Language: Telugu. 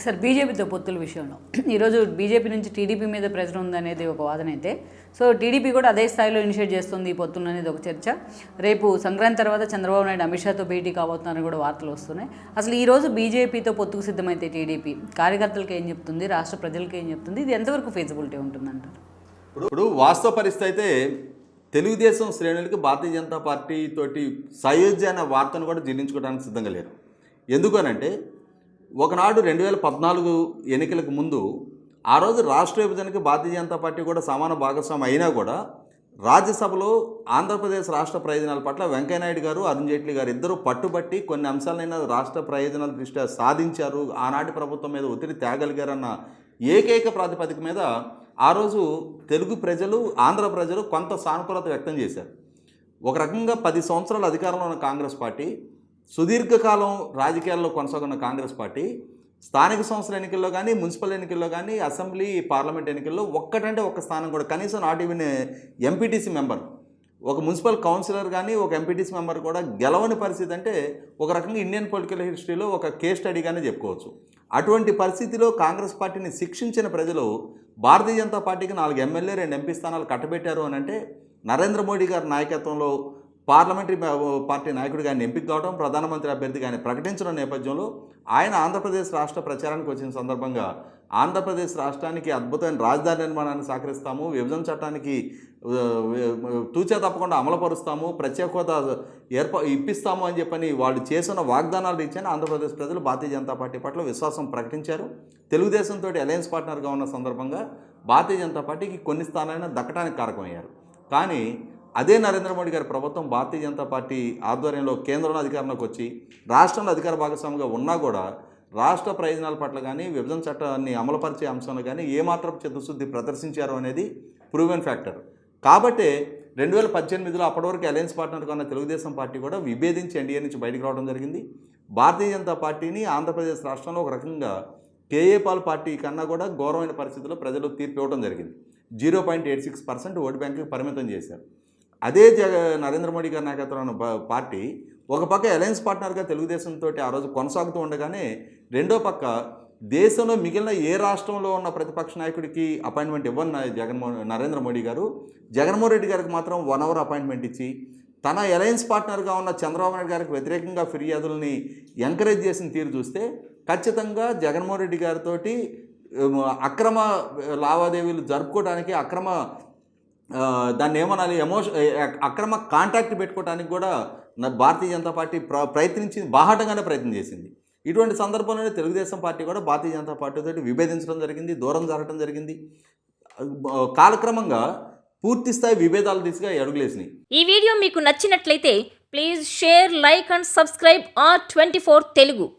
సార్ బీజేపీతో పొత్తుల విషయంలో ఈరోజు బీజేపీ నుంచి టీడీపీ మీద ప్రెజర్ ఉందనేది ఒక వాదన అయితే, సో టీడీపీ కూడా అదే స్థాయిలో ఇనిషియేట్ చేస్తుంది ఈ పొత్తులు అనేది ఒక చర్చ. రేపు సంక్రాంతి తర్వాత చంద్రబాబు నాయుడు అమిత్ షాతో భేటీ కాబోతున్నారని కూడా వార్తలు వస్తున్నాయి. అసలు ఈరోజు బీజేపీతో పొత్తుకు సిద్ధమైతే టీడీపీ కార్యకర్తలకు ఏం చెప్తుంది, రాష్ట్ర ప్రజలకు ఏం చెప్తుంది, ఇది ఎంతవరకు ఫీజిబిలిటీ ఉంటుందంటారు? ఇప్పుడు వాస్తవ పరిస్థితి అయితే తెలుగుదేశం శ్రేణులకి భారతీయ జనతా పార్టీ తోటి సయోధ్య అనే వార్తను కూడా జీర్ణించుకోవడానికి సిద్ధంగా లేరు. ఎందుకనంటే ఒకనాడు 2014 ఎన్నికలకు ముందు ఆ రోజు రాష్ట్ర విభజనకి భారతీయ జనతా పార్టీ కూడా సమాన భాగస్వామి అయినా కూడా రాజ్యసభలో ఆంధ్రప్రదేశ్ రాష్ట్ర ప్రయోజనాల పట్ల వెంకయ్యనాయుడు గారు, అరుణ్ జైట్లీ గారు ఇద్దరు పట్టుబట్టి కొన్ని అంశాలైనా రాష్ట్ర ప్రయోజనాల దృష్ట్యా సాధించారు, ఆనాటి ప్రభుత్వం మీద ఒత్తిడి తేగలిగారన్న ఏకైక ప్రాతిపదిక మీద ఆ రోజు తెలుగు ప్రజలు, ఆంధ్ర ప్రజలు కొంత సానుకూలత వ్యక్తం చేశారు. ఒక రకంగా 10 సంవత్సరాలు అధికారంలో ఉన్న కాంగ్రెస్ పార్టీ, సుదీర్ఘకాలం రాజకీయాల్లో కొనసాగున్న కాంగ్రెస్ పార్టీ స్థానిక సంస్థల ఎన్నికల్లో కానీ, మున్సిపల్ ఎన్నికల్లో కానీ, అసెంబ్లీ పార్లమెంట్ ఎన్నికల్లో ఒక్కటంటే ఒక్క స్థానం కూడా, కనీసం నాట్ ఈవెన్ ఎంపీటీసీ మెంబర్, ఒక మున్సిపల్ కౌన్సిలర్ కానీ ఒక ఎంపీటీసీ మెంబర్ కూడా గెలవని పరిస్థితి అంటే ఒక రకంగా ఇండియన్ పొలిటికల్ హిస్టరీలో ఒక కేస్ స్టడీగానే చెప్పుకోవచ్చు. అటువంటి పరిస్థితిలో కాంగ్రెస్ పార్టీని శిక్షించిన ప్రజలు భారతీయ జనతా పార్టీకి 4 ఎమ్మెల్యే 2 ఎంపీ స్థానాలు కట్టబెట్టారు అని అంటే నరేంద్ర మోడీ గారి నాయకత్వంలో పార్లమెంటరీ పార్టీ నాయకుడిగా ఆయన ఎంపిక కావడం, ప్రధానమంత్రి అభ్యర్థిగా ఆయన ప్రకటించిన నేపథ్యంలో ఆయన ఆంధ్రప్రదేశ్ రాష్ట్ర ప్రచారానికి వచ్చిన సందర్భంగా ఆంధ్రప్రదేశ్ రాష్ట్రానికి అద్భుతమైన రాజధాని నిర్మాణాన్ని సహకరిస్తాము, విభజన చట్టానికి తూచా తప్పకుండా అమలుపరుస్తాము, ప్రత్యేక హోదా ఇప్పిస్తాము అని చెప్పని వాళ్ళు చేసిన వాగ్దానాలు రీత్యానే ఆంధ్రప్రదేశ్ ప్రజలు భారతీయ జనతా పార్టీ పట్ల విశ్వాసం ప్రకటించారు. తెలుగుదేశంతో అలయన్స్ పార్ట్నర్గా ఉన్న సందర్భంగా భారతీయ జనతా పార్టీకి కొన్ని స్థానాలైనా దక్కడానికి కారకమయ్యారు. కానీ అదే నరేంద్ర మోడీ గారి ప్రభుత్వం భారతీయ జనతా పార్టీ ఆధ్వర్యంలో కేంద్రంలో అధికారంలోకి వచ్చి రాష్ట్రంలో అధికార భాగస్వామిగా ఉన్నా కూడా రాష్ట్ర ప్రయోజనాల పట్ల కానీ, విభజన చట్టాన్ని అమలుపరిచే అంశంలో కానీ ఏమాత్రం చిత్తశుద్ధి ప్రదర్శించారు అనేది ప్రూవెన్ ఫ్యాక్టర్. కాబట్టే 2018లో అప్పటి వరకు అలయన్స్ పార్ట్నర్గా ఉన్న తెలుగుదేశం పార్టీ కూడా విభేదించి ఎన్డీఏ నుంచి బయటకు రావడం జరిగింది. భారతీయ జనతా పార్టీని ఆంధ్రప్రదేశ్ రాష్ట్రంలో ఒక రకంగా కేఏ పాల్ పార్టీ కన్నా కూడా ఘోరమైన పరిస్థితుల్లో ప్రజలు తీర్పు ఇవ్వడం జరిగింది. 0.86% ఓటు బ్యాంకుకి పరిమితం చేశారు. అదే నరేంద్ర మోడీ గారి నాయకత్వంలో పార్టీ ఒక పక్క అలయన్స్ పార్ట్నర్గా తెలుగుదేశంతో ఆ రోజు కొనసాగుతూ ఉండగానే రెండో పక్క దేశంలో మిగిలిన ఏ రాష్ట్రంలో ఉన్న ప్రతిపక్ష నాయకుడికి అపాయింట్మెంట్ ఇవ్వని నరేంద్ర మోడీ గారు జగన్మోహన్ రెడ్డి గారికి మాత్రం 1 అవర్ అపాయింట్మెంట్ ఇచ్చి తన అలయన్స్ పార్ట్నర్గా ఉన్న చంద్రబాబు నాయుడు గారికి వ్యతిరేకంగా ఫిర్యాదుల్ని ఎంకరేజ్ చేసిన తీరు చూస్తే ఖచ్చితంగా జగన్మోహన్ రెడ్డి గారితో అక్రమ లావాదేవీలు జరుపుకోవడానికి, దాన్ని ఏమనాలి, అక్రమ కాంటాక్ట్ పెట్టుకోవడానికి కూడా భారతీయ జనతా పార్టీ ప్రయత్నించింది, బాహాటంగానే ప్రయత్నం చేసింది. ఇటువంటి సందర్భంలోనే తెలుగుదేశం పార్టీ కూడా భారతీయ జనతా పార్టీతో విభేదించడం జరిగింది, దూరం జరగడం జరిగింది. కాలక్రమంగా పూర్తి స్థాయి విభేదాల దిశగా అడుగులేసినాయి. ఈ వీడియో మీకు నచ్చినట్లయితే please share, like and subscribe R24 Telugu.